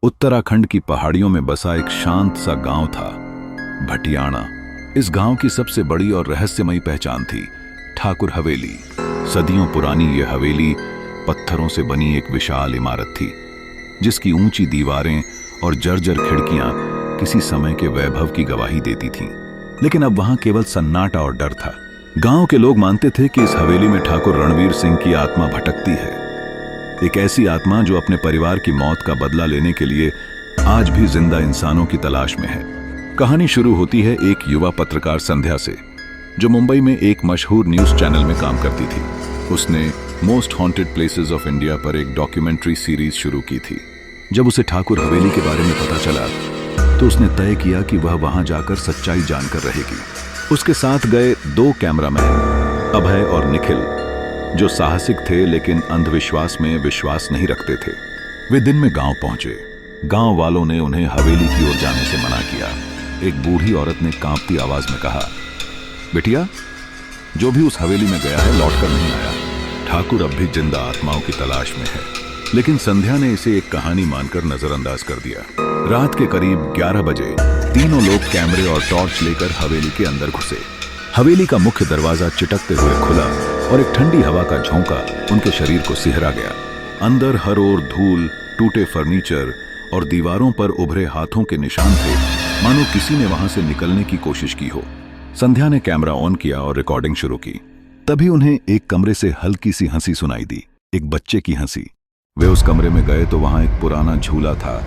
उत्तराखंड की पहाड़ियों में बसा एक शांत सा गांव था, भटियाणा। इस गांव की सबसे बड़ी और रहस्यमयी पहचान थी ठाकुर हवेली। सदियों पुरानी यह हवेली पत्थरों से बनी एक विशाल इमारत थी, जिसकी ऊंची दीवारें और जर्जर खिड़कियां किसी समय के वैभव की गवाही देती थीं। लेकिन अब वहां केवल सन्नाटा और डर था। गांव के लोग मानते थे कि इस हवेली में ठाकुर रणवीर सिंह की आत्मा भटकती है, एक ऐसी आत्मा जो अपने परिवार की मौत का बदला लेने के लिए आज भी जिंदा इंसानों की तलाश में है। कहानी शुरू होती है एक युवा पत्रकार संध्या से, जो मुंबई में एक मशहूर न्यूज चैनल में काम करती थी। उसने most haunted places of India पर एक डॉक्यूमेंट्री सीरीज शुरू की थी। जब उसे ठाकुर हवेली के बारे में पता चला तो उसने तय किया कि वह वहां जाकर सच्चाई जानकर रहेगी। उसके साथ गए 2 कैमरामैन, अभय और निखिल, जो साहसिक थे लेकिन अंधविश्वास में विश्वास नहीं रखते थे। वे दिन में गांव पहुंचे। गांव वालों ने उन्हें हवेली की ओर जाने से मना किया। एक बूढ़ी औरत ने कांपती आवाज में कहा, बिटिया, जो भी उस हवेली में गया है लौटकर नहीं आया। ठाकुर अब भी जिंदा आत्माओं की तलाश में है। लेकिन संध्या ने इसे एक कहानी मानकर नजरअंदाज कर दिया। रात के करीब 11 बजे तीनों लोग कैमरे और टॉर्च लेकर हवेली के अंदर घुसे। हवेली का मुख्य दरवाजा चिटकते हुए खुला और एक ठंडी हवा का झोंका उनके शरीर को सिहरा गया। अंदर हर ओर धूल, टूटे फर्नीचर और दीवारों पर उभरे हाथों के निशान थे, मानो किसी ने वहां से निकलने की कोशिश की हो। संध्या ने कैमरा ऑन किया और रिकॉर्डिंग शुरू की। तभी उन्हें एक कमरे से हल्की सी हंसी सुनाई दी, एक बच्चे की हंसी। वे उस कमरे में गए तो वहां एक पुराना झूला था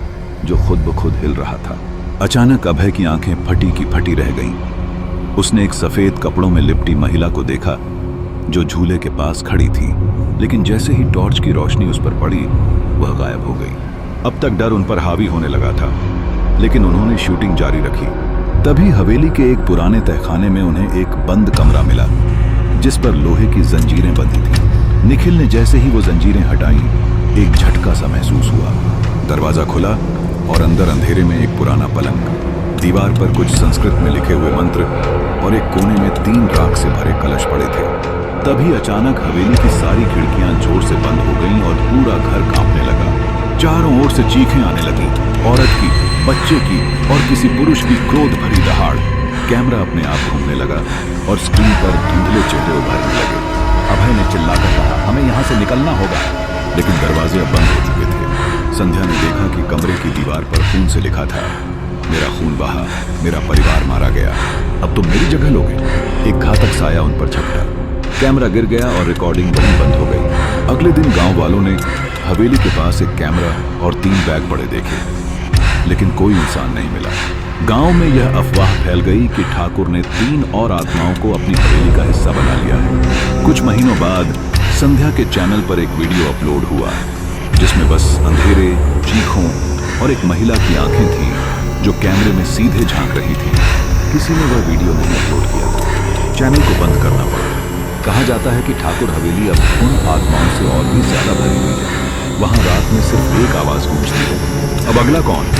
जो खुद ब खुद हिल रहा था। अचानक अभय की आंखें फटी की फटी रह गईं। उसने एक सफेद कपड़ों में लिपटी महिला को देखा जो झूले के पास खड़ी थी, लेकिन जैसे ही टॉर्च की रोशनी उस पर पड़ी वह गायब हो गई। अब तक डर उन पर हावी होने लगा था, लेकिन उन्होंने शूटिंग जारी रखी। तभी हवेली के एक पुराने तहखाने में उन्हें एक बंद कमरा मिला, जिस पर लोहे की जंजीरें बंधी थीं। निखिल ने जैसे ही वो जंजीरें हटाई, एक झटका सा महसूस हुआ। दरवाजा खुला और अंदर अंधेरे में एक पुराना पलंग, दीवार पर कुछ संस्कृत में लिखे हुए मंत्र और एक कोने में 3 राख से भरे कलश पड़े थे। तभी अचानक हवेली की सारी खिड़कियां जोर से बंद हो गईं और पूरा घर कांपने लगा। चारों ओर से चीखें आने लगीं, औरत की, बच्चे की और किसी पुरुष की क्रोध भरी दहाड़। कैमरा अपने आप घूमने लगा और स्क्रीन पर धुंधले चेहरे उभरने लगे। अभय ने चिल्लाकर कहा, हमें यहाँ से निकलना होगा, लेकिन दरवाजे अब बंद हो चुके थे। संध्या ने देखा कि कमरे की दीवार पर खून से लिखा था, मेरा खून बहा, मेरा परिवार मारा गया, अब तुम मेरी जगह लोगे। एक घातक साया उन पर झपटा। कैमरा गिर गया और रिकॉर्डिंग वहीं बंद हो गई। अगले दिन गांव वालों ने हवेली के पास एक कैमरा और 3 बैग पड़े देखे, लेकिन कोई इंसान नहीं मिला। गांव में यह अफवाह फैल गई कि ठाकुर ने 3 और आत्माओं को अपनी हवेली का हिस्सा बना लिया है। कुछ महीनों बाद संध्या के चैनल पर एक वीडियो अपलोड हुआ, जिसमें बस अंधेरे, चीखों और एक महिला की आंखें थीं जो कैमरे में सीधे झांक रही थी। किसी ने वह वीडियो नहीं अपलोड किया। चैनल को बंद करना पड़ा। कहा जाता है कि ठाकुर हवेली अब उन आत्माओं से और भी ज्यादा भरी हुई है। वहां रात में सिर्फ एक आवाज गूंजती है, अब अगला कौन?